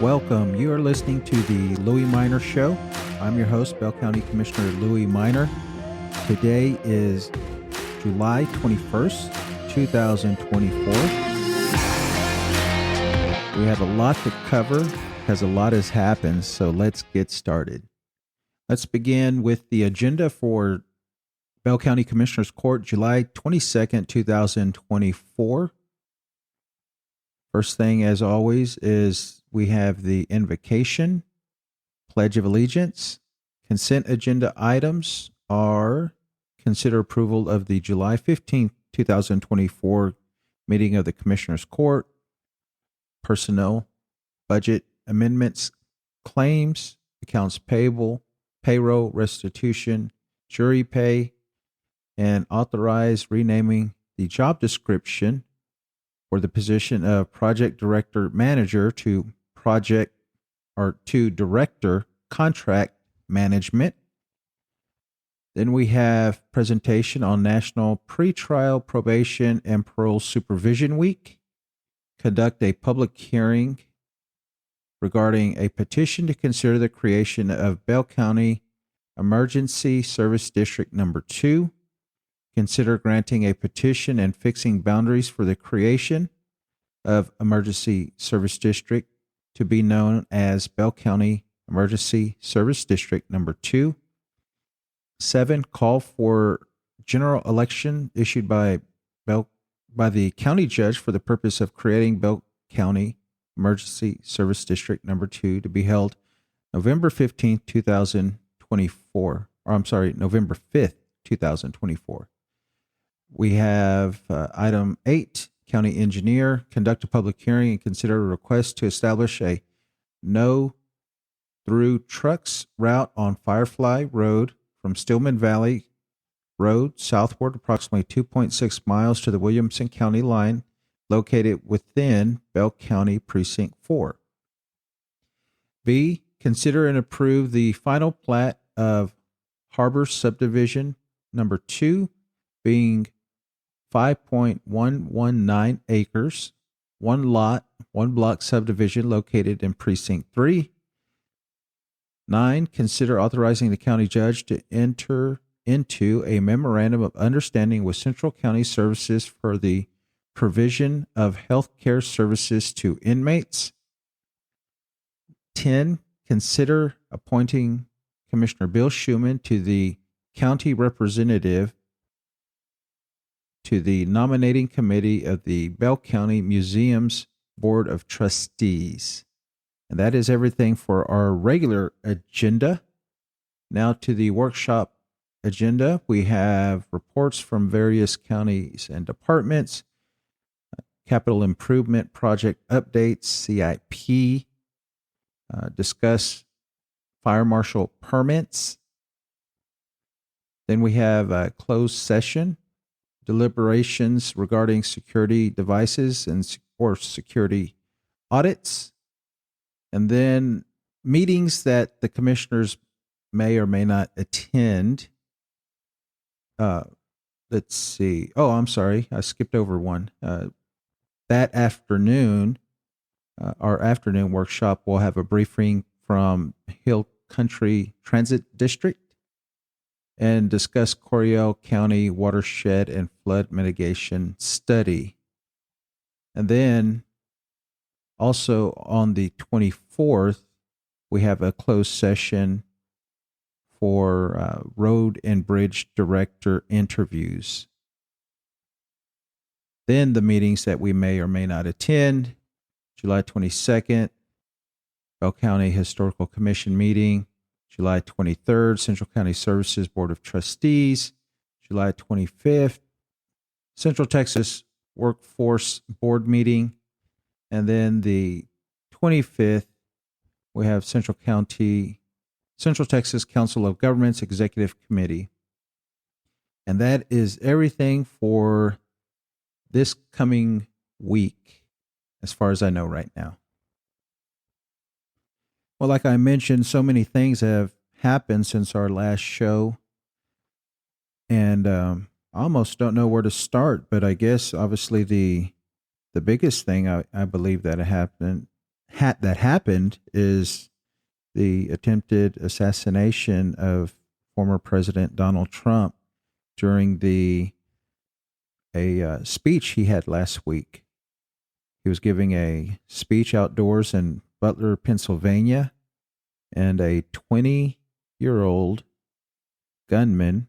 Welcome. You are listening to the Louie Minor Show. I'm your host, Bell County Commissioner Louie Minor. Today is July 21st, 2024. We have a lot to cover because a lot has happened, so let's get started. Let's begin with the agenda for Bell County Commissioners Court, July 22nd, 2024. First thing, as always, is we have the invocation, Pledge of Allegiance. Consent agenda items are consider approval of the July 15th, 2024 meeting of the Commissioners Court, personnel, budget amendments, claims, accounts payable, payroll, restitution, jury pay, and authorize renaming the job description for the position of project director manager to director contract management. Then we have presentation on National Pretrial Probation and Parole Supervision Week. Conduct a public hearing regarding a petition to consider the creation of Bell County Emergency Service District Number 2. Consider granting a petition and fixing boundaries for the creation of Emergency Service District to be known as Bell County Emergency Service District Number 2. 7, call for general election issued by the county judge for the purpose of creating Bell County Emergency Service District Number 2 to be held November 15th, 2024. November 5th, 2024. We have item 8, county engineer, conduct a public hearing and consider a request to establish a no-through trucks route on Firefly Road from Stillman Valley Road southward approximately 2.6 miles to the Williamson County line located within Bell County Precinct 4. B, consider and approve the final plat of Harbor Subdivision Number 2 being 5.119 acres, one lot, one block subdivision located in Precinct 3. 9, consider authorizing the county judge to enter into a memorandum of understanding with Central County Services for the provision of health care services to inmates. 10, consider appointing Commissioner Bill Schuman to the county representative to the nominating committee of the Bell County Museum's Board of Trustees. And that is everything for our regular agenda. Now to the workshop agenda. We have reports from various counties and departments, capital improvement project updates, CIP, discuss fire marshal permits. Then we have a closed session, deliberations regarding security devices or security audits, and then meetings that the commissioners may or may not attend. Let's see. Oh, I'm sorry. I skipped over one. That afternoon, our afternoon workshop will have a briefing from Hill Country Transit District and discuss Coryell County watershed and flood mitigation study. And then also on the 24th, we have a closed session for road and bridge director interviews. Then the meetings that we may or may not attend, July 22nd, Bell County Historical Commission meeting, July 23rd, Central County Services Board of Trustees, July 25th, Central Texas Workforce Board meeting, and then the 25th, we have Central Texas Council of Governments Executive Committee. And that is everything for this coming week, as far as I know right now. Well, like I mentioned, so many things have happened since our last show. And I almost don't know where to start, but I guess obviously the biggest thing I believe that that happened is the attempted assassination of former President Donald Trump during a speech he had last week. He was giving a speech outdoors in Butler, Pennsylvania, and a 20-year-old gunman,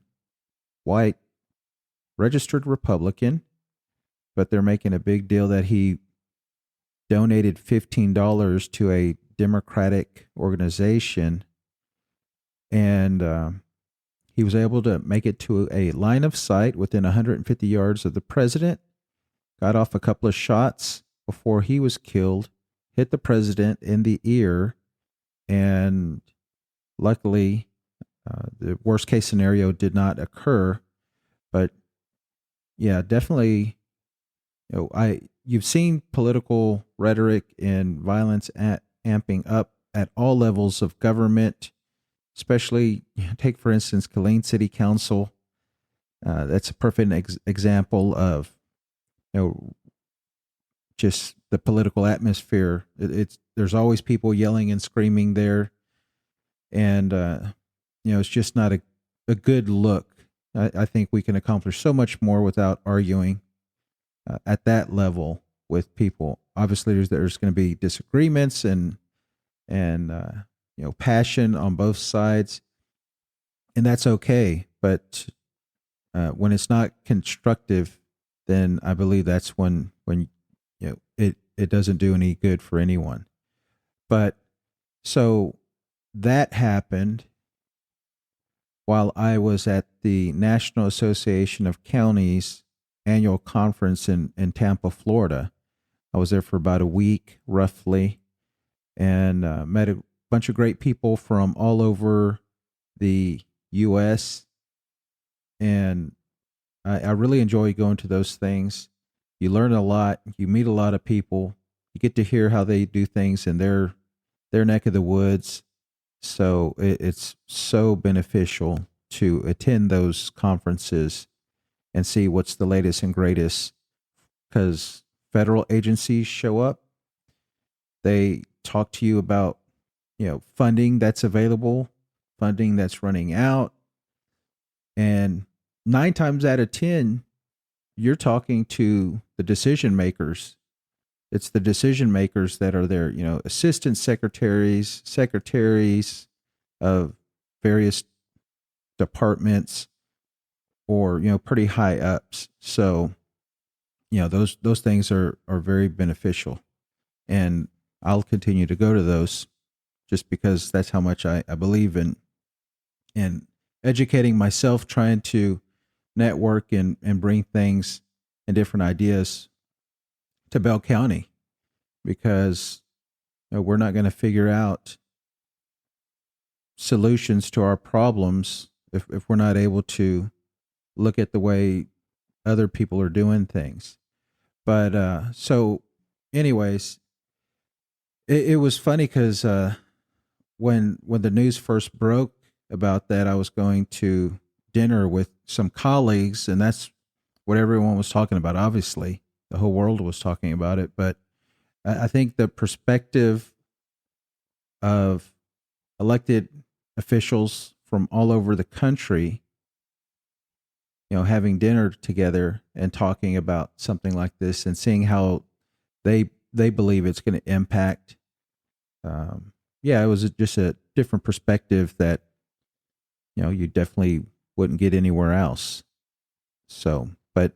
white, registered Republican, but they're making a big deal that he donated $15 to a Democratic organization, and he was able to make it to a line of sight within 150 yards of the president, got off a couple of shots before he was killed, hit the president in the ear, and luckily, the worst case scenario did not occur. But yeah, definitely, you've seen political rhetoric and violence amping up at all levels of government, especially take, for instance, Killeen City Council. That's a perfect example of, just the political atmosphere. There's always people yelling and screaming there, and it's just not a good look. I think we can accomplish so much more without arguing at that level with people. Obviously, there's going to be disagreements and passion on both sides, and that's okay. But when it's not constructive, then I believe that's when it doesn't do any good for anyone. But so that happened while I was at the National Association of Counties annual conference in Tampa, Florida. I was there for about a week, roughly, and met a bunch of great people from all over the U.S. And I really enjoy going to those things. You learn a lot. You meet a lot of people. You get to hear how they do things in their neck of the woods. So it's so beneficial to attend those conferences and see what's the latest and greatest, because federal agencies show up. They talk to you about, funding that's available, funding that's running out. And 9 times out of 10, you're talking to the decision makers. It's the decision makers that are there, assistant secretaries of various departments, or, pretty high ups. So, those things are very beneficial. And I'll continue to go to those just because that's how much I believe in educating myself, trying to network and bring things and different ideas to Bell County, because we're not going to figure out solutions to our problems if we're not able to look at the way other people are doing things. But so anyways, it was funny because when the news first broke about that, I was going to dinner with some colleagues, and that's what everyone was talking about. Obviously, the whole world was talking about it. But I think the perspective of elected officials from all over the country, having dinner together and talking about something like this and seeing how they believe it's going to impact. It was just a different perspective that, you definitely wouldn't get anywhere else. So, but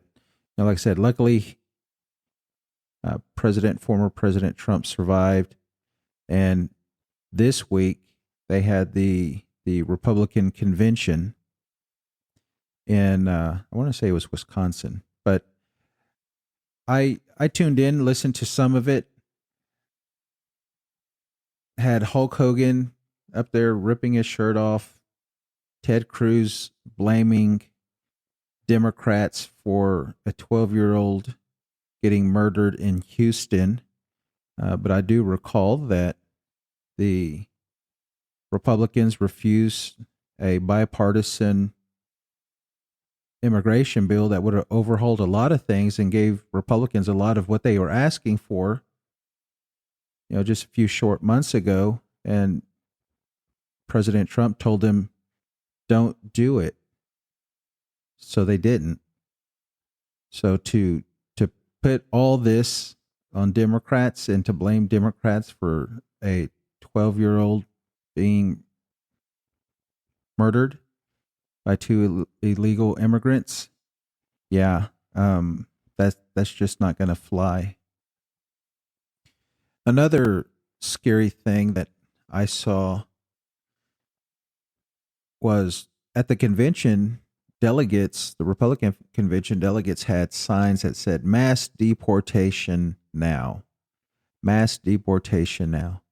like I said, luckily, former President Trump survived, and this week they had the Republican convention in I want to say it was Wisconsin, but I tuned in, listened to some of it. Had Hulk Hogan up there ripping his shirt off, Ted Cruz blaming Democrats for a 12-year-old getting murdered in Houston. But I do recall that the Republicans refused a bipartisan immigration bill that would have overhauled a lot of things and gave Republicans a lot of what they were asking for. just a few short months ago, and President Trump told them, don't do it. So they didn't. So to put all this on Democrats and to blame Democrats for a 12-year-old being murdered by two illegal immigrants, yeah, that's just not going to fly. Another scary thing that I saw was at the convention, delegates, the Republican convention delegates had signs that said mass deportation now. Mass deportation now.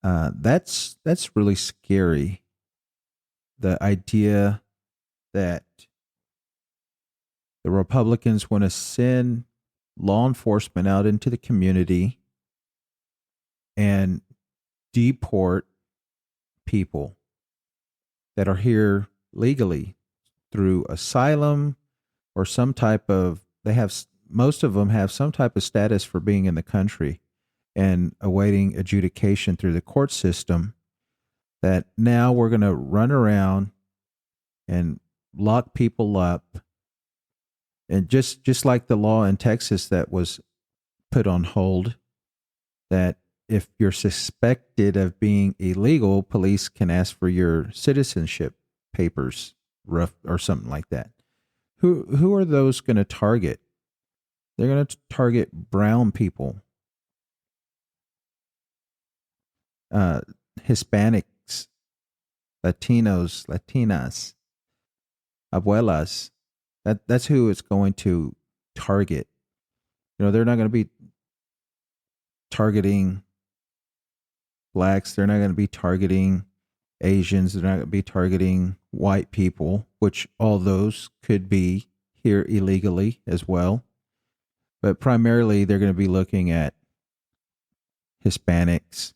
That's really scary. The idea that the Republicans want to send law enforcement out into the community and deport people that are here legally through asylum or some type of, most of them have some type of status for being in the country and awaiting adjudication through the court system, that now we're going to run around and lock people up. And just like the law in Texas that was put on hold, that if you're suspected of being illegal, police can ask for your citizenship papers, or something like that. Who are those going to target? They're going to target brown people, Hispanics, Latinos, Latinas, abuelas. That's who it's going to target. They're not going to be targeting blacks. They're not going to be targeting Asians. They're not going to be targeting white people, which all those could be here illegally as well. But primarily, they're going to be looking at Hispanics,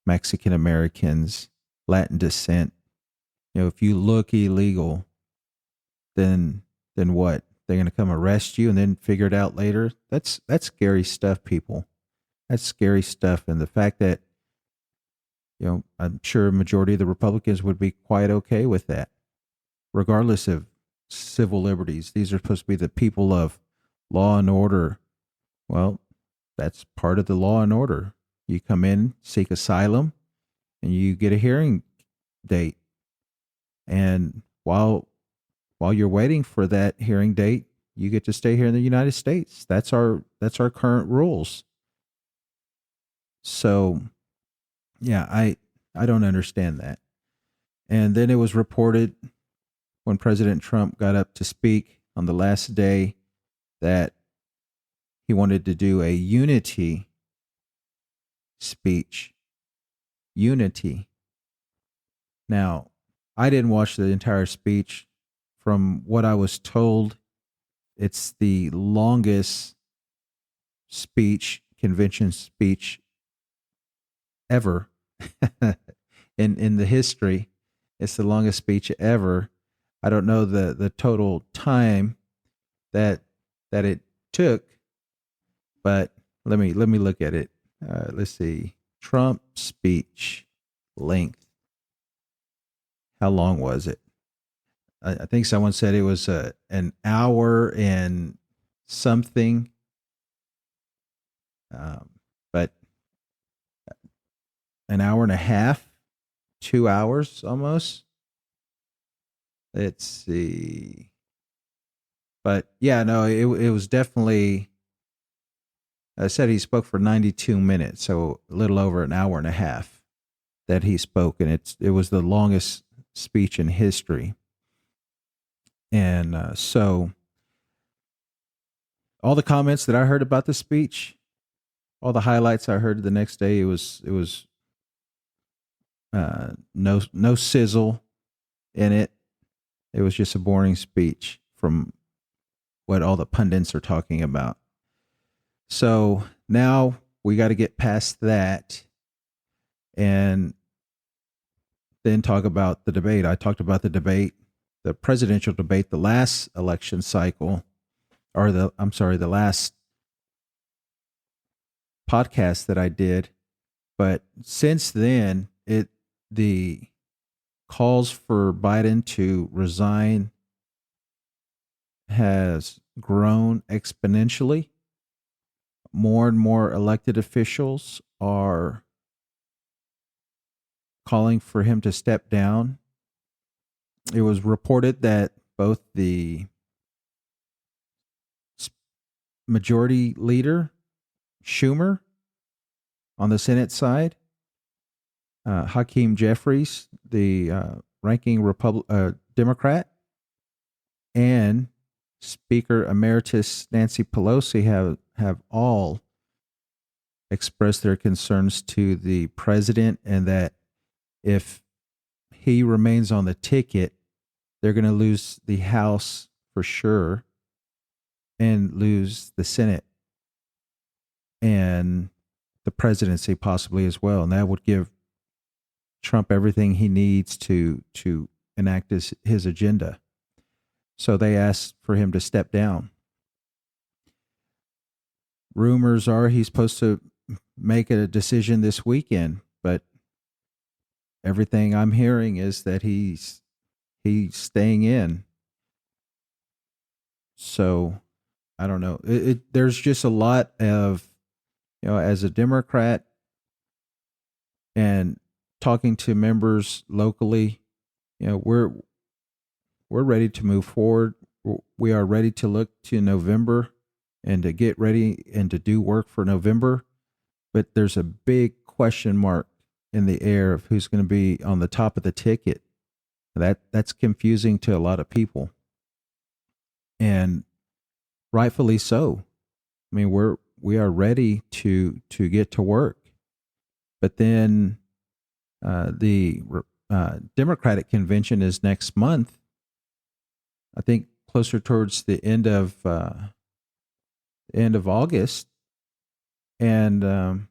Mexican Americans, Latin descent. If you look illegal, then what? They're going to come arrest you and then figure it out later. That's scary stuff, people. That's scary stuff. And the fact that, I'm sure a majority of the Republicans would be quite okay with that, regardless of civil liberties. These are supposed to be the people of law and order. Well, that's part of the law and order. You come in, seek asylum, and you get a hearing date. And while you're waiting for that hearing date, you get to stay here in the United States. That's our current rules. So, yeah, I don't understand that. And then it was reported when President Trump got up to speak on the last day that he wanted to do a unity speech. Unity. Now, I didn't watch the entire speech. From what I was told, it's the longest convention speech ever in the history. It's the longest speech ever. I don't know the total time that it took, but let me look at it. Let's see. Trump speech length. How long was it? I think someone said it was an hour and something. But an hour and a half, 2 hours almost. Let's see. But yeah, no, it was definitely, I said he spoke for 92 minutes, so a little over an hour and a half that he spoke. And it was the longest speech in history. And so all the comments that I heard about the speech, all the highlights I heard the next day, it was no sizzle in it. It was just a boring speech from what all the pundits are talking about. So now we got to get past that and then talk about the debate. I talked about the debate, the presidential debate, the last election cycle, or the last podcast that I did. But since then, the calls for Biden to resign has grown exponentially. More and more elected officials are calling for him to step down. It was reported that both the majority leader, Schumer, on the Senate side, Hakeem Jeffries, the ranking Democrat, and Speaker Emeritus Nancy Pelosi have all expressed their concerns to the president, and that if he remains on the ticket, they're going to lose the House for sure and lose the Senate and the presidency possibly as well. And that would give Trump everything he needs to enact his agenda. So they asked for him to step down. Rumors are he's supposed to make a decision this weekend, but everything I'm hearing is that he's staying in. So I don't know. There's just a lot of, as a Democrat and talking to members locally, we're ready to move forward. We are ready to look to November and to get ready and to do work for November. But there's a big question mark in the air of who's going to be on the top of the ticket. That's confusing to a lot of people, and rightfully so. I mean, we are ready to get to work, but then the Democratic convention is next month. I think closer towards the end of August, and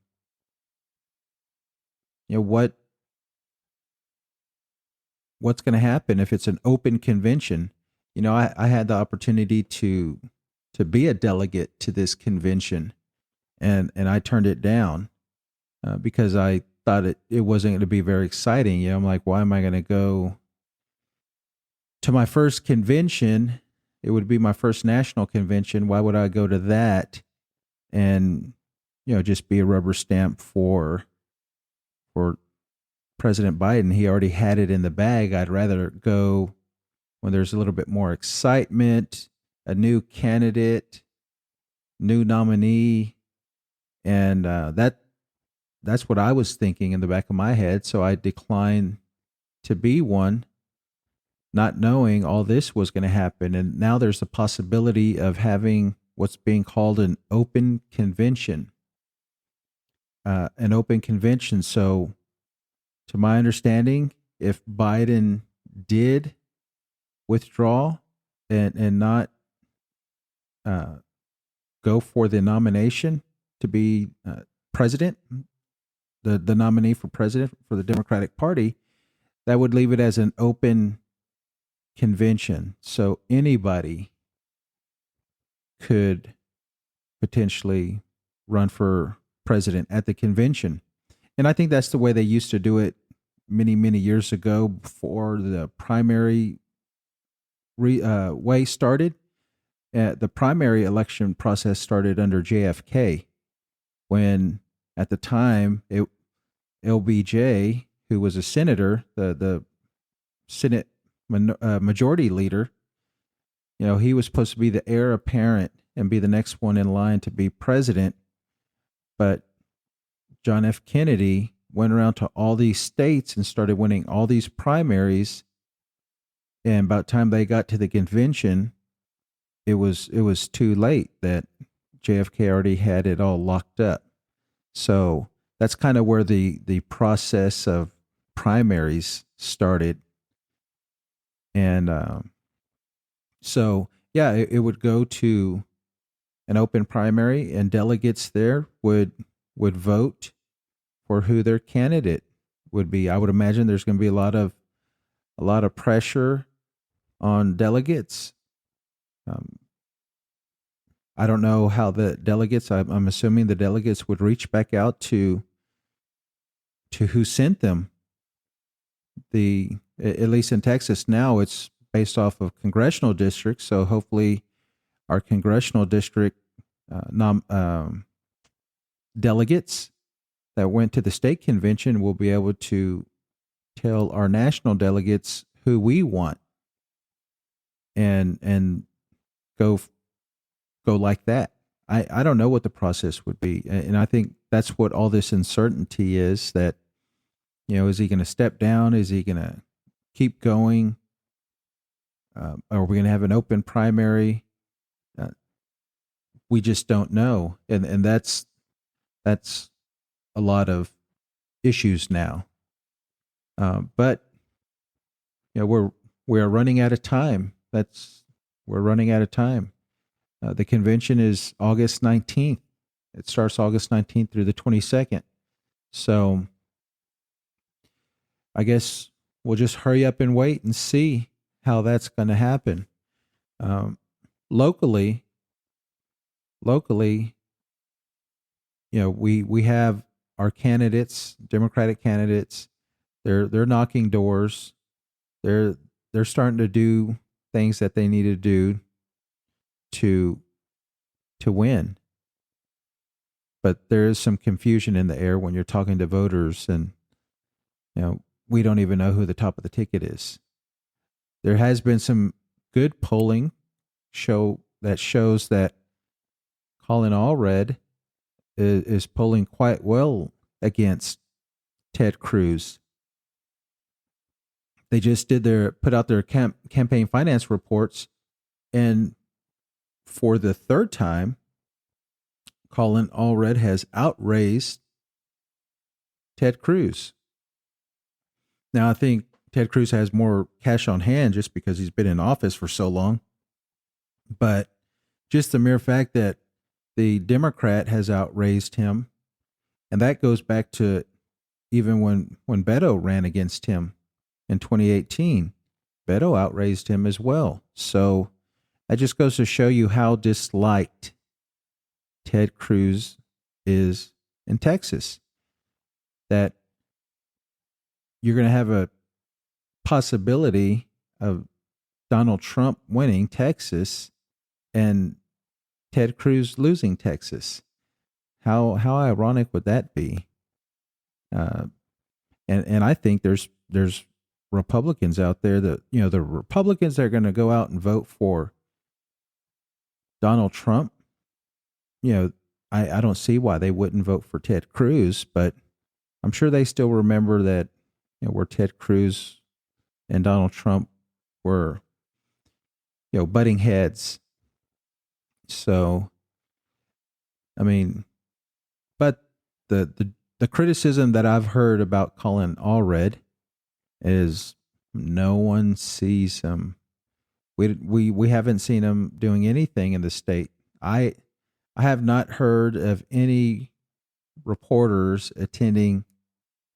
what's going to happen if it's an open convention? I had the opportunity to be a delegate to this convention, and I turned it down because I thought it wasn't going to be very exciting. I'm like, why am I going to go to my first convention? It would be my first national convention. Why would I go to that and just be a rubber stamp for President Biden? He already had it in the bag. I'd rather go when there's a little bit more excitement, a new candidate, new nominee, and that's what I was thinking in the back of my head. So I declined to be one, not knowing all this was going to happen. And now there's the possibility of having what's being called an open convention. So, to my understanding, if Biden did withdraw and not go for the nomination to be president, the nominee for president for the Democratic Party, that would leave it as an open convention. So anybody could potentially run for president at the convention. And I think that's the way they used to do it many, many years ago before the primary way started. The primary election process started under JFK, when at the time LBJ, who was a senator, the Senate majority leader, he was supposed to be the heir apparent and be the next one in line to be president. But John F. Kennedy went around to all these states and started winning all these primaries. And by the time they got to the convention, it was too late. That JFK already had it all locked up. So that's kind of where the process of primaries started. And so, yeah, it would go to an open primary, and delegates there would vote for who their candidate would be. I would imagine there's going to be a lot of pressure on delegates. I don't know how the delegates. I'm assuming the delegates would reach back out to to who sent them. At least in Texas now, it's based off of congressional districts. So hopefully, our congressional district delegates that went to the state convention will be able to tell our national delegates who we want, and go like that. I don't know what the process would be, and I think that's what all this uncertainty is. That, is he going to step down? Is he going to keep going? Are we going to have an open primary? We just don't know, and that's a lot of issues now. But we're running out of time. We're running out of time. The convention is August 19th. It starts August 19th through the 22nd. So I guess we'll just hurry up and wait and see how that's going to happen. Locally, we have our candidates, Democratic candidates. They're knocking doors. They're starting to do things that they need to do to win. But there is some confusion in the air when you're talking to voters, and we don't even know who the top of the ticket is. There has been some good polling shows that Colin Allred is polling quite well against Ted Cruz. They just put out their campaign finance reports, and for the third time, Colin Allred has outraised Ted Cruz. Now, I think Ted Cruz has more cash on hand just because he's been in office for so long. But just the mere fact that the Democrat has outraised him, and that goes back to even when Beto ran against him in 2018, Beto outraised him as well. So that just goes to show you how disliked Ted Cruz is in Texas. That you're going to have a possibility of Donald Trump winning Texas and Ted Cruz losing Texas. How ironic would that be? And I think there's Republicans out there that, the Republicans that are going to go out and vote for Donald Trump. I don't see why they wouldn't vote for Ted Cruz, but I'm sure they still remember that, where Ted Cruz and Donald Trump were, butting heads. So, I mean, but the criticism that I've heard about Colin Allred is no one sees him. We haven't seen him doing anything in the state. I have not heard of any reporters attending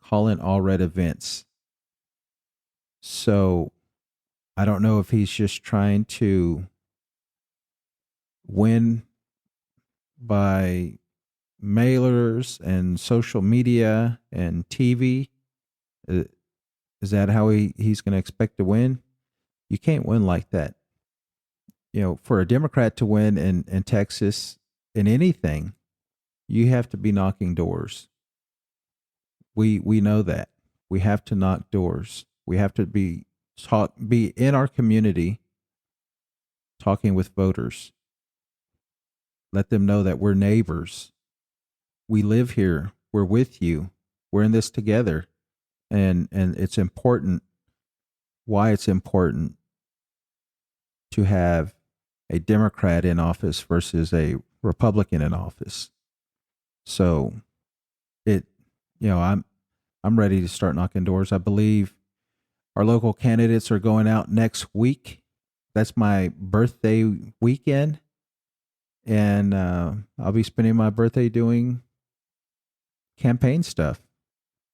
Colin Allred events. So I don't know if he's just trying to win by mailers and social media and TV. Is that how he's going to expect to win? You can't win like that. For a Democrat to win in Texas in anything, you have to be knocking doors. We know that. We have to knock doors. We have to be in our community talking with voters. Let them know that we're neighbors. We live here. We're with you. We're in this together. And it's important. Why it's important to have a Democrat in office versus a Republican in office. So I'm ready to start knocking doors. I believe our local candidates are going out next week. That's my birthday weekend. And I'll be spending my birthday doing campaign stuff,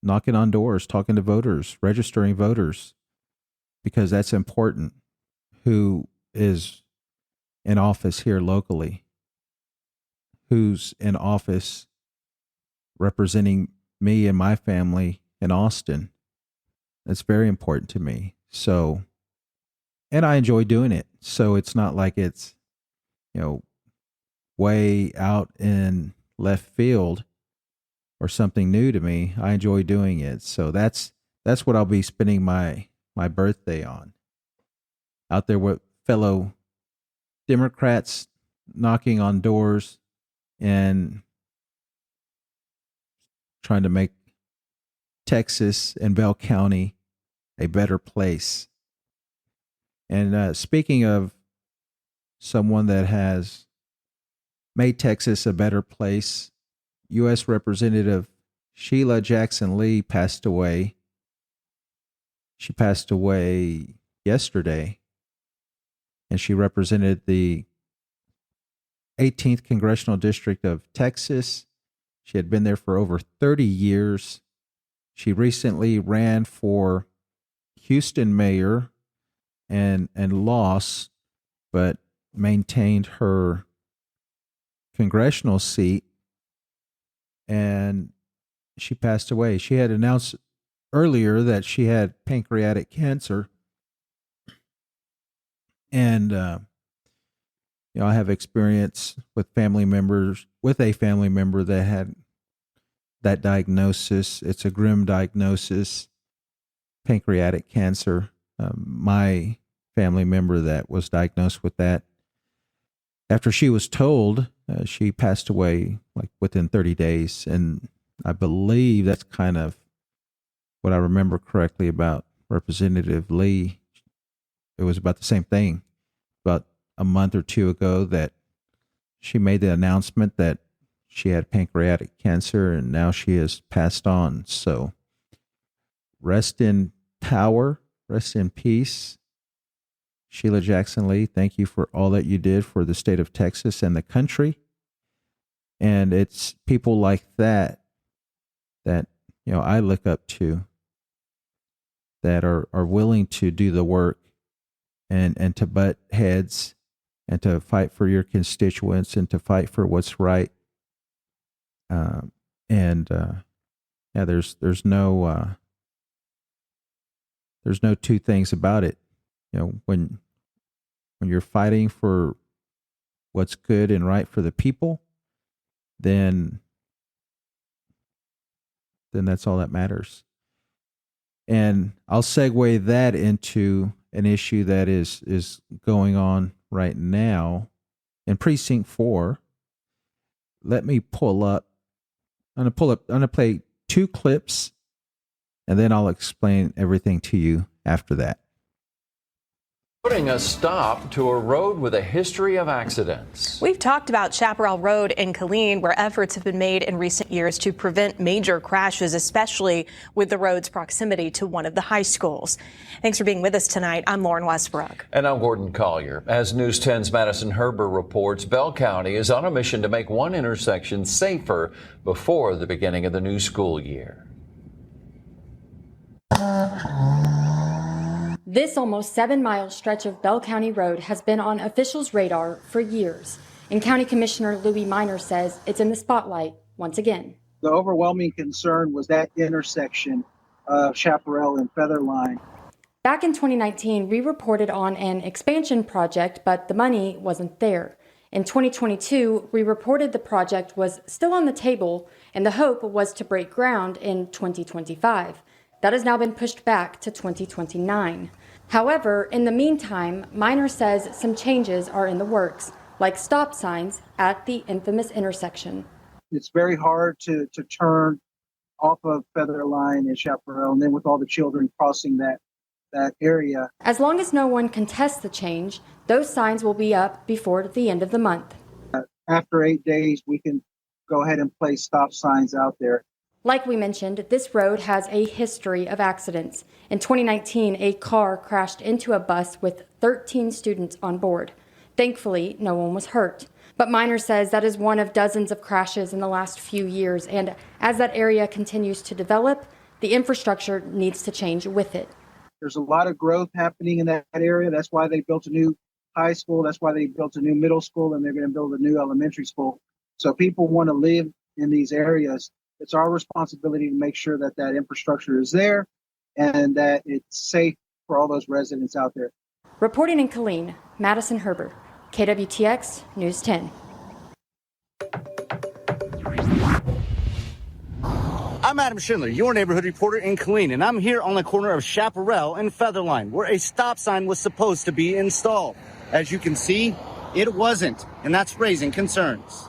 knocking on doors, talking to voters, registering voters, because that's important. Who is in office here locally? Who's in office representing me and my family in Austin. It's very important to me. So, and I enjoy doing it. So it's not like it's, way out in left field or something new to me. I enjoy doing it. So that's what I'll be spending my birthday on. Out there with fellow Democrats, knocking on doors and trying to make Texas and Bell County a better place. And speaking of someone that has made Texas a better place, U.S. Representative Sheila Jackson Lee passed away. She passed away yesterday, and she represented the 18th Congressional District of Texas. She had been there for over 30 years. She recently ran for Houston mayor and lost, but maintained her congressional seat, and she passed away. She had announced earlier that she had pancreatic cancer, and I have experience with a family member that had that diagnosis. It's a grim diagnosis, pancreatic cancer. My family member that was diagnosed with that, after she was told, she passed away like within 30 days. And I believe that's kind of what I remember correctly about Representative Lee. It was about the same thing. About a month or two ago that she made the announcement that she had pancreatic cancer, and now she has passed on. So rest in power, rest in peace. Sheila Jackson Lee, thank you for all that you did for the state of Texas and the country. And it's people like that I look up to, that are willing to do the work and to butt heads and to fight for your constituents and to fight for what's right. There's no two things about it. When you're fighting for what's good and right for the people, then that's all that matters. And I'll segue that into an issue that is going on right now in Precinct 4. Let me pull up. I'm going to play 2 clips, and then I'll explain everything to you after that. Putting a stop to a road with a history of accidents. We've talked about Chaparral Road in Killeen, where efforts have been made in recent years to prevent major crashes, especially with the road's proximity to one of the high schools. Thanks for being with us tonight. I'm Lauren Westbrook. And I'm Gordon Collier. As News 10's Madison Herber reports, Bell County is on a mission to make one intersection safer before the beginning of the new school year. This almost 7-mile stretch of Bell County Road has been on officials' radar for years, and County Commissioner Louie says it's in the spotlight once again. The overwhelming concern was that intersection of Chaparral and Featherline. Back in 2019, we reported on an expansion project, but the money wasn't there. In 2022, we reported the project was still on the table, and the hope was to break ground in 2025. That has now been pushed back to 2029. However, in the meantime, Minor says some changes are in the works, like stop signs at the infamous intersection. It's very hard to turn off of Featherline and Chaparral, and then with all the children crossing that area. As long as no one contests the change, those signs will be up before the end of the month. After 8 days, we can go ahead and place stop signs out there. Like we mentioned, this road has a history of accidents. In 2019, a car crashed into a bus with 13 students on board. Thankfully, no one was hurt. But Minor says that is one of dozens of crashes in the last few years, and as that area continues to develop, the infrastructure needs to change with it. There's a lot of growth happening in that area. That's why they built a new high school. That's why they built a new middle school, and they're going to build a new elementary school. So people want to live in these areas. It's our responsibility to make sure that that infrastructure is there and that it's safe for all those residents out there. Reporting in Killeen, Madison Herber, KWTX News 10. I'm Adam Schindler, your neighborhood reporter in Killeen, and I'm here on the corner of Chaparral and Featherline, where a stop sign was supposed to be installed. As you can see, it wasn't, and that's raising concerns.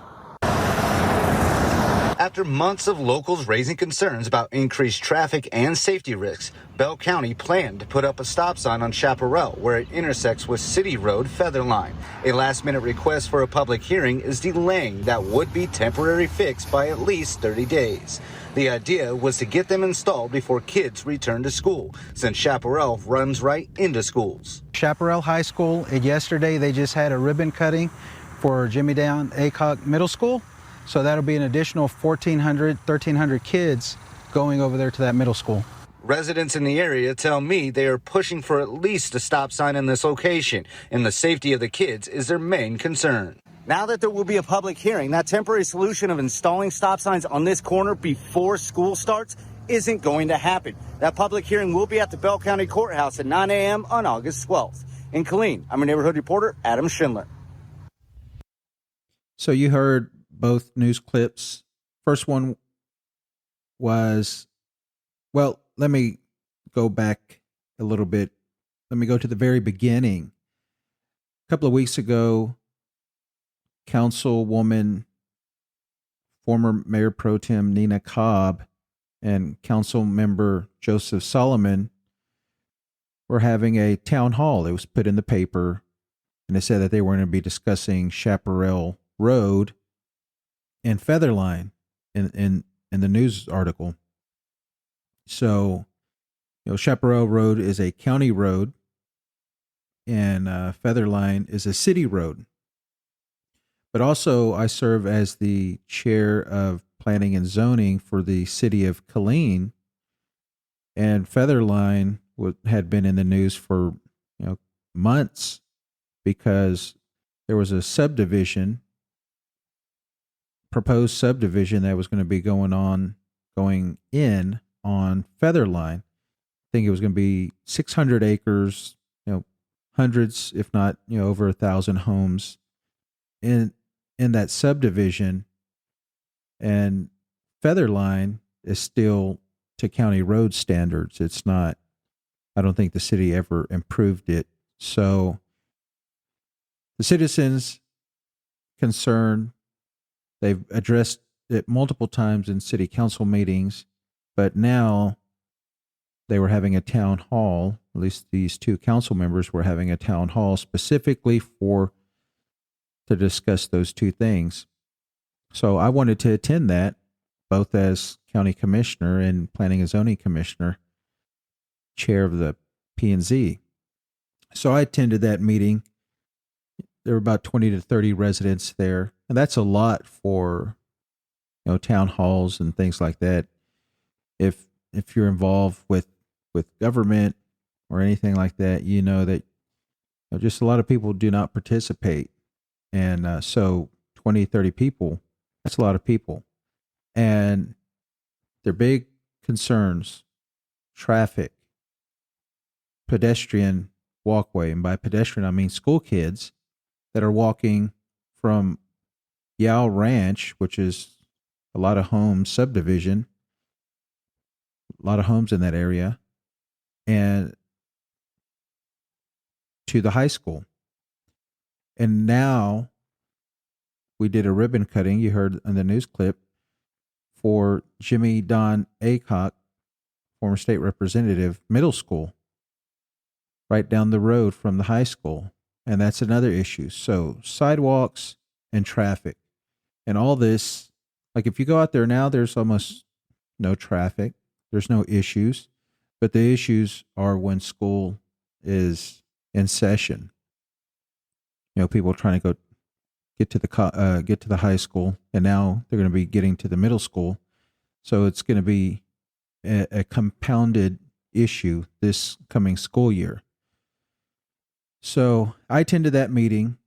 After months of locals raising concerns about increased traffic and safety risks, Bell County planned to put up a stop sign on Chaparral where it intersects with City Road Featherline. A last-minute request for a public hearing is delaying that would-be temporary fix by at least 30 days. The idea was to get them installed before kids return to school, since Chaparral runs right into schools. Chaparral High School, and yesterday they just had a ribbon cutting for Jimmy Down Aycock Middle School. So that'll be an additional 1,300 kids going over there to that middle school. Residents in the area tell me they are pushing for at least a stop sign in this location, and the safety of the kids is their main concern. Now that there will be a public hearing, that temporary solution of installing stop signs on this corner before school starts isn't going to happen. That public hearing will be at the Bell County Courthouse at 9 a.m. on August 12th. In Killeen, I'm a neighborhood reporter, Adam Schindler. So you heard both news clips. First one was, well, let me go back a little bit. Let me go to the very beginning. A couple of weeks ago, Councilwoman, former Mayor Pro Tem Nina Cobb, and Council Member Joseph Solomon were having a town hall. It was put in the paper, and it said that they were going to be discussing Chaparral Road and Featherline in the news article. So, Chaparral Road is a county road, and Featherline is a city road. But also, I serve as the chair of planning and zoning for the city of Killeen, and Featherline had been in the news for months because there was a proposed subdivision that was going to be going in on Featherline. I think it was going to be 600 acres, hundreds, if not, over 1,000 homes in that subdivision. And Featherline is still to county road standards. It's not, I don't think the city ever improved it. So the citizens concerned, they've addressed it multiple times in city council meetings, but now they were having a town hall. At least these two council members were having a town hall specifically to discuss those two things. So I wanted to attend that, both as county commissioner and planning and zoning commissioner, chair of the P&Z. So I attended that meeting. There were about 20 to 30 residents there, and that's a lot for town halls and things like that. If you're involved with government or anything like that, that just a lot of people do not participate. And so 20, 30 people, that's a lot of people. And their big concerns: traffic, pedestrian walkway. And by pedestrian, I mean school kids that are walking from Yow Ranch, which is a lot of homes, subdivision, a lot of homes in that area, and to the high school. And now we did a ribbon cutting, you heard in the news clip, for Jimmy Don Aycock, former state representative, middle school, right down the road from the high school. And that's another issue. So sidewalks and traffic and all this, like if you go out there now, there's almost no traffic. There's no issues. But the issues are when school is in session. People trying to go get to the high school, and now they're going to be getting to the middle school. So it's going to be a compounded issue this coming school year. So I attended that meeting.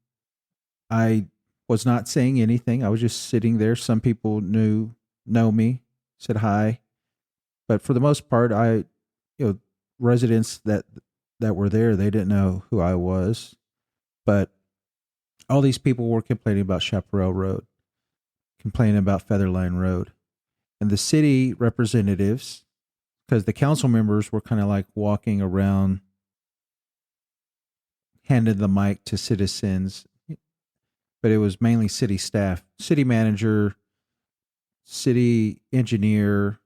I was not saying anything. I was just sitting there. Some people know me. said hi. But for the most part, residents that were there, they didn't know who I was. But all these people were complaining about Chaparral Road, complaining about Featherline Road. And the city representatives, because the council members were kind of like walking around, handed the mic to citizens, but it was mainly city staff, city manager, city engineer,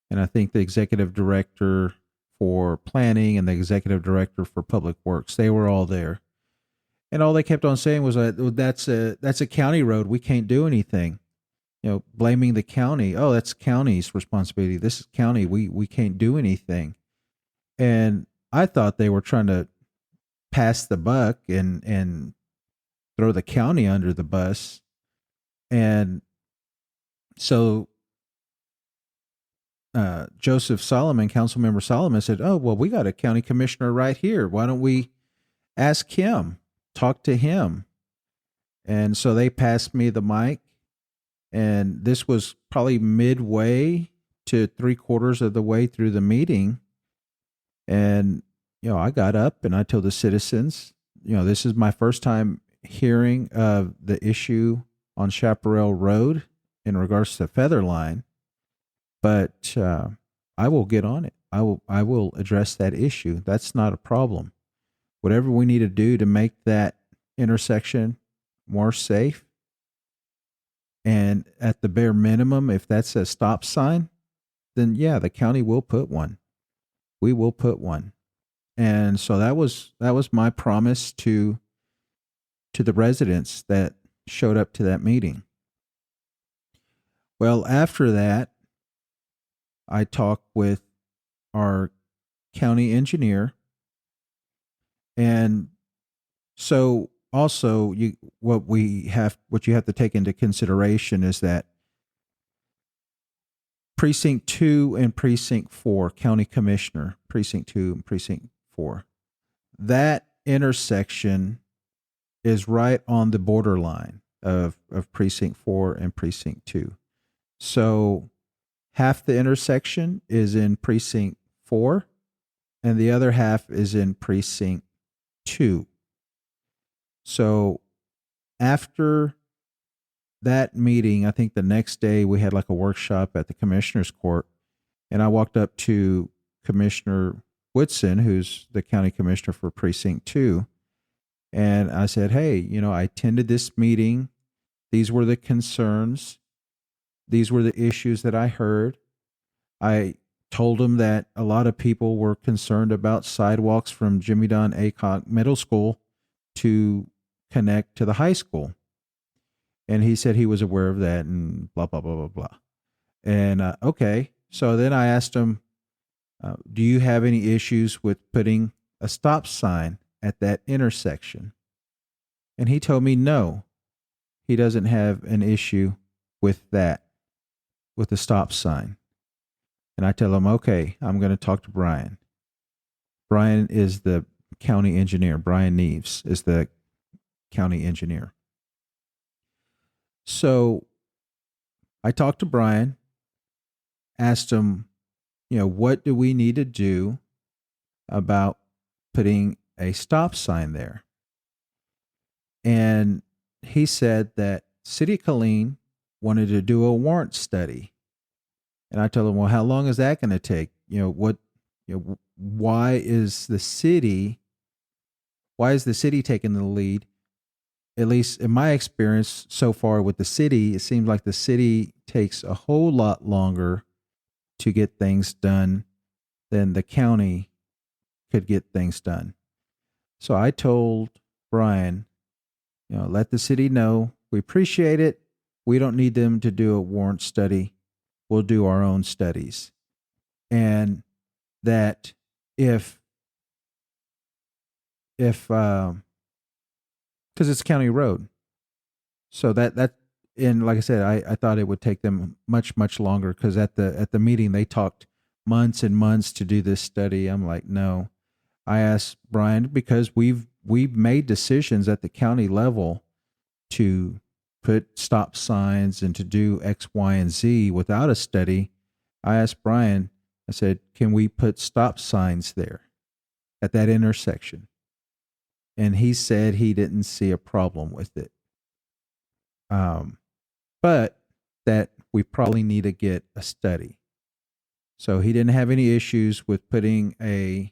and I think the executive director for planning and the executive director for public works. They were all there. And all they kept on saying was that's a county road. We can't do anything. Blaming the county. Oh, that's county's responsibility. This is county. We can't do anything. And I thought they were trying to pass the buck and throw the county under the bus. And so Joseph Solomon, Councilmember Solomon, said, "Oh, well, we got a county commissioner right here. Why don't we ask him, talk to him?" And so they passed me the mic. And this was probably midway to 3/4 of the way through the meeting. And, I got up and I told the citizens, this is my first time hearing of the issue on Chaparral Road in regards to Featherline, but I will get on it. I will address that issue. That's not a problem. Whatever we need to do to make that intersection more safe, and at the bare minimum, if that's a stop sign, then yeah, the county will put one. We will put one. And so that was my promise to the residents that showed up to that meeting. Well, after that, I talked with our county engineer. And so also what you have to take into consideration is that Precinct 2 and Precinct 4, County Commissioner, Precinct 2 and Precinct 4, that intersection is right on the borderline of Precinct 4 and Precinct 2. So half the intersection is in Precinct 4 and the other half is in Precinct 2. So after that meeting, I think the next day we had like a workshop at the commissioner's court, and I walked up to Commissioner Woodson, who's the county commissioner for Precinct 2, and I said, "Hey, I attended this meeting. These were the concerns. These were the issues that I heard." I told him that a lot of people were concerned about sidewalks from Jimmy Don Aycock Middle School to connect to the high school. And he said he was aware of that and blah, blah, blah, blah, blah. And okay. So then I asked him, do you have any issues with putting a stop sign at that intersection? And he told me no, he doesn't have an issue with that, with the stop sign. And I tell him, okay, I'm going to talk to Brian. Brian is the county engineer. Brian Neves is the county engineer. So I talked to Brian, asked him, what do we need to do about putting a stop sign there? And he said that City of Killeen wanted to do a warrant study. And I told him, well, how long is that going to take? Why is the city taking the lead? At least in my experience so far with the city, it seems like the city takes a whole lot longer to get things done than the county could get things done. So I told Brian, let the city know we appreciate it. We don't need them to do a warrant study. We'll do our own studies. And that if because it's county road. So that and like I said, I thought it would take them much, much longer because at the meeting they talked months and months to do this study. I'm like, no. I asked Brian because we've made decisions at the county level to put stop signs and to do X, Y, and Z without a study I asked Brian, I said, can we put stop signs there at that intersection? And he said he didn't see a problem with it. But that we probably need to get a study. So he didn't have any issues with putting a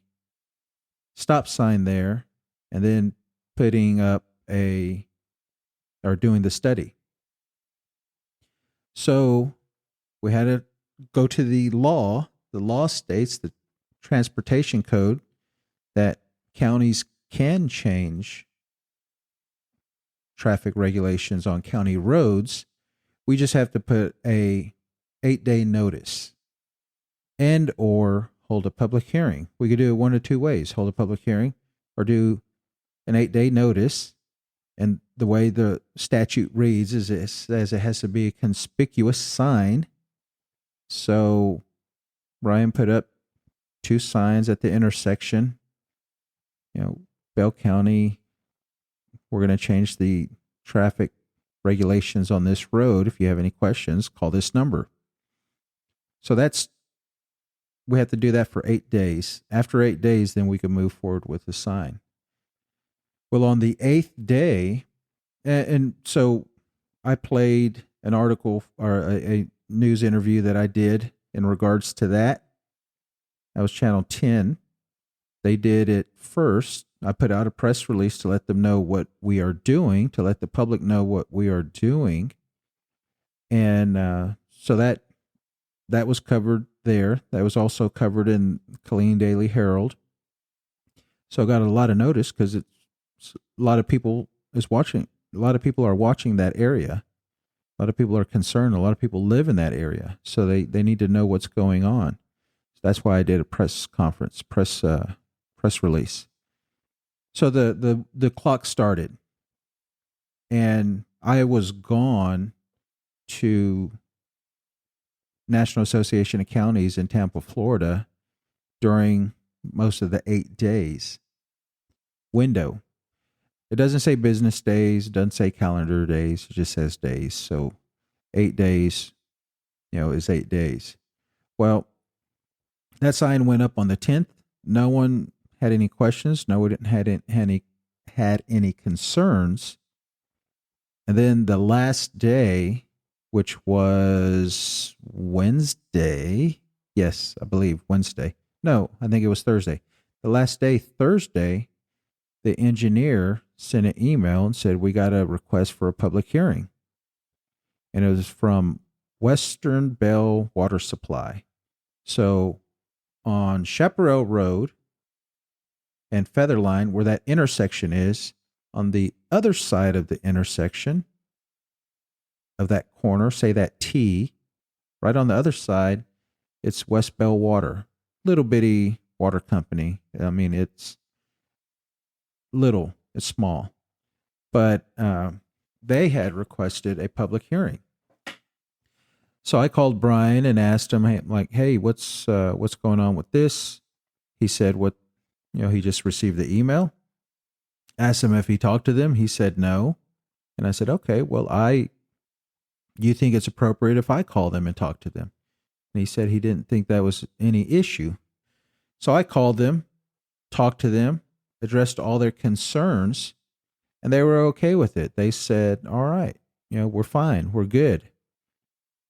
stop sign there and then putting up or doing the study. So we had to go to the law. The law states, the transportation code, that counties can change traffic regulations on county roads. We just have to put a 8-day notice and or hold a public hearing. We could do it one of two ways: hold a public hearing or do an 8-day notice. And the way the statute reads is it says it has to be a conspicuous sign. So Brian put up 2 signs at the intersection. Bell County, we're going to change the traffic regulations on this road. If you have any questions, call this number. So we have to do that for 8 days. After 8 days, then we can move forward with the sign. Well, on the 8th day, and so I played an article or a news interview that I did in regards to that. That was Channel 10. They did it first. I put out a press release to let them know what we are doing, to let the public know what we are doing. And so that was covered there. That was also covered in Killeen Daily Herald. So I got a lot of notice because a lot of people is watching. A lot of people are watching that area. A lot of people are concerned. A lot of people live in that area. So they need to know what's going on. So that's why I did a press conference, press release. So the clock started, and I was gone to National Association of Counties in Tampa, Florida during most of the 8 days window. It doesn't say business days, it doesn't say calendar days, it just says days. So 8 days, is 8 days. Well, that sign went up on the 10th. No one had any questions. No one had any concerns. And then the last day, which was Wednesday. Yes, I believe Wednesday. No, I think it was Thursday. The last day, Thursday, the engineer sent an email and said, we got a request for a public hearing. And it was from Western Bell Water Supply. So on Chaparral Road and Featherline, where that intersection is, on the other side of the intersection of that corner, say that T, right on the other side, it's West Bell Water, little bitty water company. I mean, it's little, it's small, but they had requested a public hearing. So I called Brian and asked him, hey, what's going on with this? He said, he just received the email. Asked him if he talked to them. He said no. And I said, okay, well, you think it's appropriate if I call them and talk to them? And he said he didn't think that was any issue. So I called them, talked to them, addressed all their concerns, and they were okay with it. They said, all right, we're fine. We're good.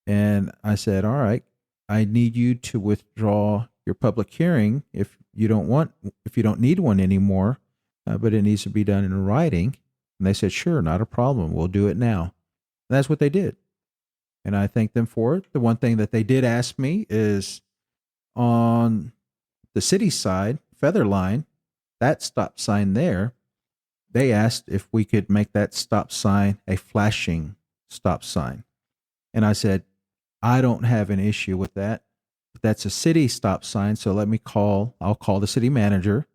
And I said, all right, I need you to withdraw your public hearing if you don't need one anymore, but it needs to be done in writing. And they said, sure, not a problem. We'll do it now. And that's what they did. And I thank them for it. The one thing that they did ask me is on the city side, Featherline, that stop sign there, they asked if we could make that stop sign a flashing stop sign. And I said, I don't have an issue with that. But that's a city stop sign, so I'll call the city manager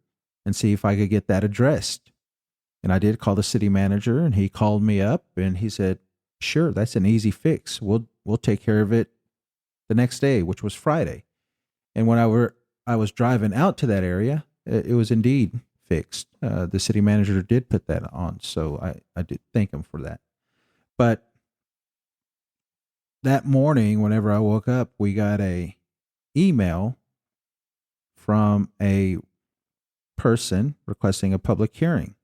and see if I could get that addressed. And I did call the city manager, and he called me up and he said, sure, that's an easy fix. We'll take care of it the next day, which was Friday. And when I was driving out to that area, it was indeed fixed. The city manager did put that on, so I did thank him for that. But that morning, whenever I woke up, we got a email from a person requesting a public hearing,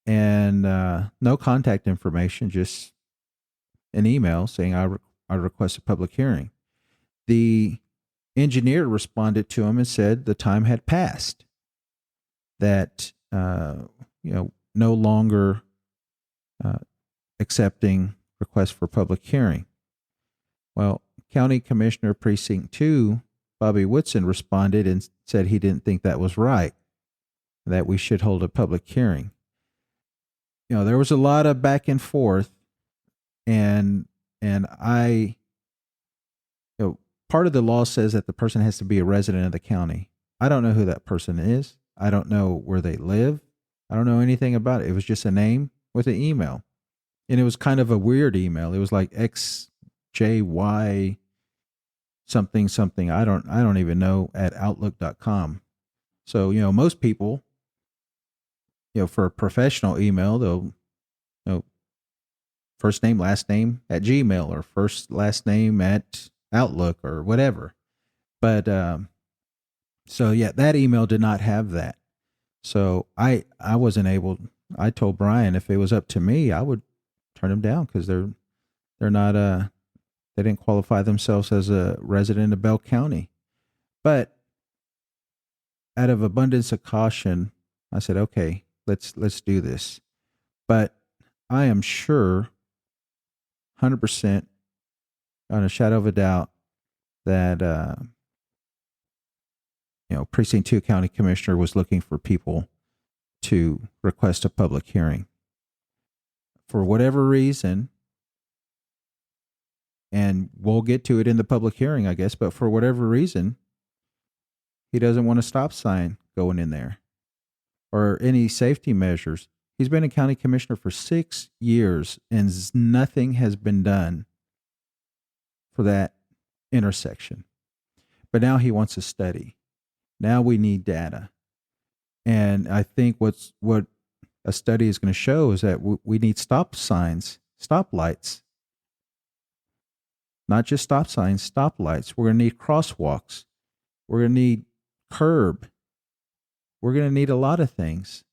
and no contact information, just an email saying I request a public hearing. The engineer responded to him and said the time had passed, that no longer accepting requests for public hearing. Well, County Commissioner Precinct 2, Bobby Whitson, responded and said he didn't think that was right, that we should hold a public hearing. There was a lot of back and forth, and I, part of the law says that the person has to be a resident of the county. I don't know who that person is. I don't know where they live. I don't know anything about it. It was just a name with an email. And it was kind of a weird email. It was like XJY something something. I don't even know, at outlook.com. So, most people, for a professional email, they'll, first name, last name at Gmail, or first, last name at Outlook, or whatever. But, so yeah, that email did not have that. So I wasn't able, I told Brian if it was up to me, I would turn them down, because they're not, they didn't qualify themselves as a resident of Bell County. But out of abundance of caution, I said, okay, let's do this. But I am sure, 100%, on a shadow of a doubt, that Precinct 2 County Commissioner was looking for people to request a public hearing. For whatever reason, and we'll get to it in the public hearing, I guess, but for whatever reason, he doesn't want a stop sign going in there or any safety measures. He's been a county commissioner for 6 years, and nothing has been done for that intersection. But now he wants a study. Now we need data. And I think what a study is going to show is that we need stop signs, stop lights. Not just stop signs, stop lights. We're going to need crosswalks. We're going to need curb. We're going to need a lot of things.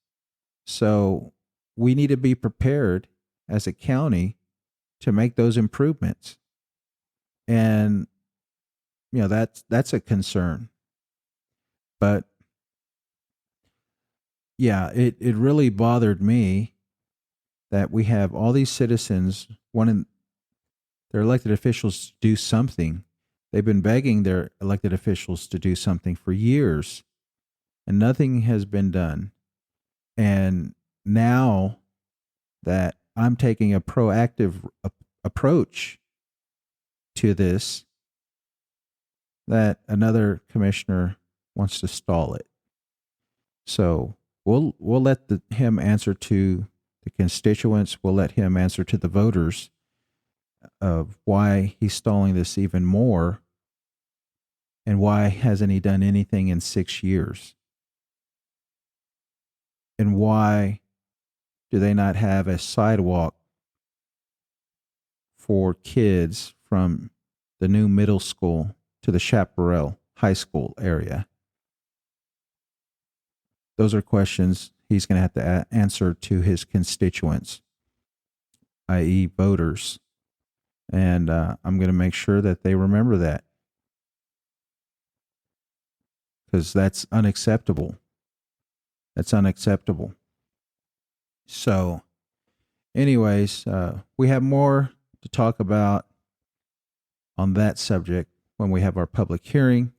So we need to be prepared as a county to make those improvements. And, that's a concern. But yeah, it really bothered me that we have all these citizens wanting their elected officials to do something. They've been begging their elected officials to do something for years, and nothing has been done. And now that I'm taking a proactive approach to this, that another commissioner wants to stall it. So we'll let him answer to the constituents. We'll let him answer to the voters of why he's stalling this even more, and why hasn't he done anything in 6 years, and why do they not have a sidewalk for kids from the new middle school to the Chaparral high school area? Those are questions he's going to have to answer to his constituents, i.e. voters. And I'm going to make sure that they remember that, because that's unacceptable. That's unacceptable. So anyways, we have more to talk about on that subject when we have our public hearing.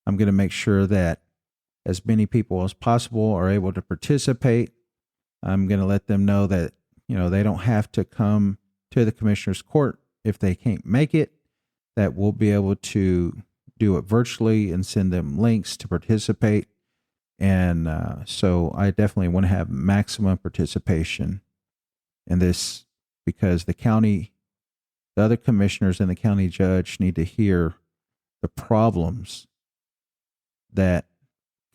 I'm going to make sure that as many people as possible are able to participate. I'm going to let them know that, they don't have to come to the commissioner's court if they can't make it, that we'll be able to do it virtually and send them links to participate. And so I definitely want to have maximum participation in this, because the other commissioners and the county judge need to hear the problems that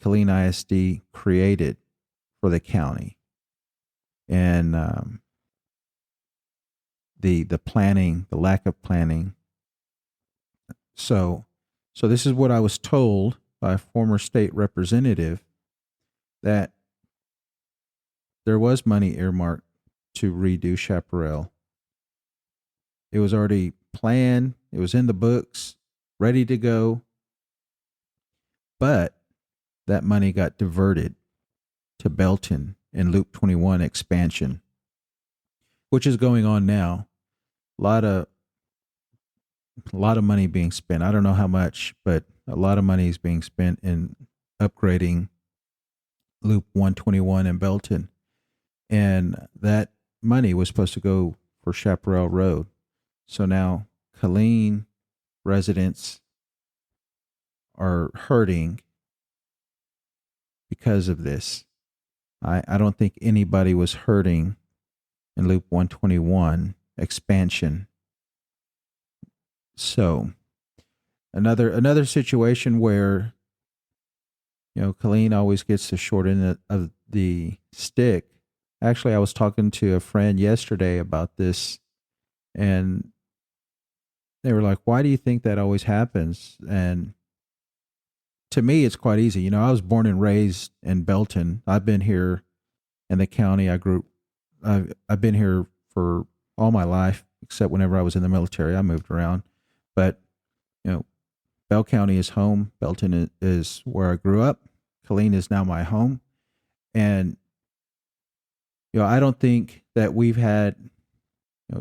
Killeen ISD created for the county, and the planning, the lack of planning. So So this is what I was told by a former state representative, that there was money earmarked to redo Chaparral. It was already planned. It was in the books, ready to go. But that money got diverted to Belton and Loop 21 expansion, which is going on now. A lot of money being spent. I don't know how much, but a lot of money is being spent in upgrading Loop 121 in Belton. And that money was supposed to go for Chaparral Road. So now Killeen residents are hurting because of this. I don't think anybody was hurting in Loop 121 expansion. So another situation where, Killeen always gets the short end of the stick. Actually, I was talking to a friend yesterday about this, and they were like, why do you think that always happens? And to me, it's quite easy. I was born and raised in Belton. I've been here in the county. I've been here for all my life, except whenever I was in the military. I moved around. But, Bell County is home. Belton is where I grew up. Killeen is now my home. And, I don't think that we've had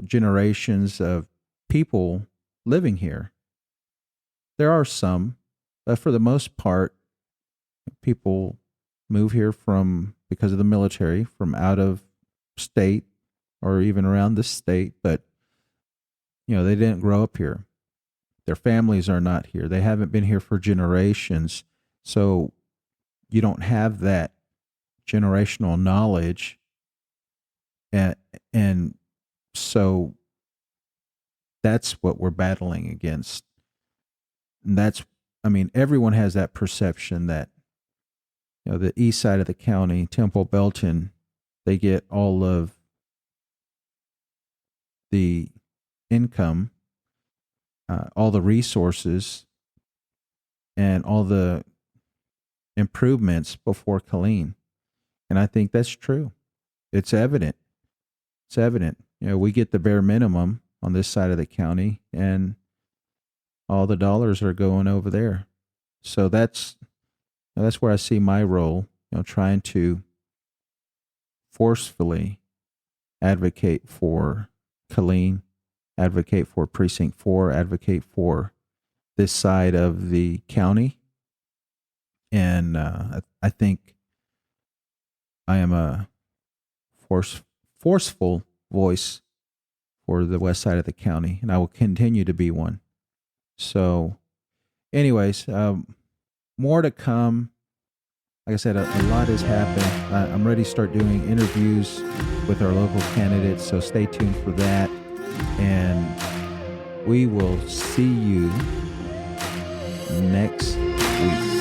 generations of people living here. There are some, but for the most part, people move here because of the military, from out of state or even around the state, but they didn't grow up here. Their families are not here. They haven't been here for generations. So you don't have that generational knowledge. And so that's what we're battling against. And everyone has that perception that, the east side of the county, Temple, Belton, they get all of the income, all the resources, and all the improvements before Killeen. And I think that's true. It's evident. We get the bare minimum on this side of the county, and all the dollars are going over there. So that's where I see my role, trying to forcefully advocate for Killeen, advocate for Precinct 4, advocate for this side of the county. And I think I am a forceful voice for the west side of the county, and I will continue to be one. So anyways, more to come. Like I said, a lot has happened. I'm ready to start doing interviews with our local candidates, so stay tuned for that. And we will see you next week.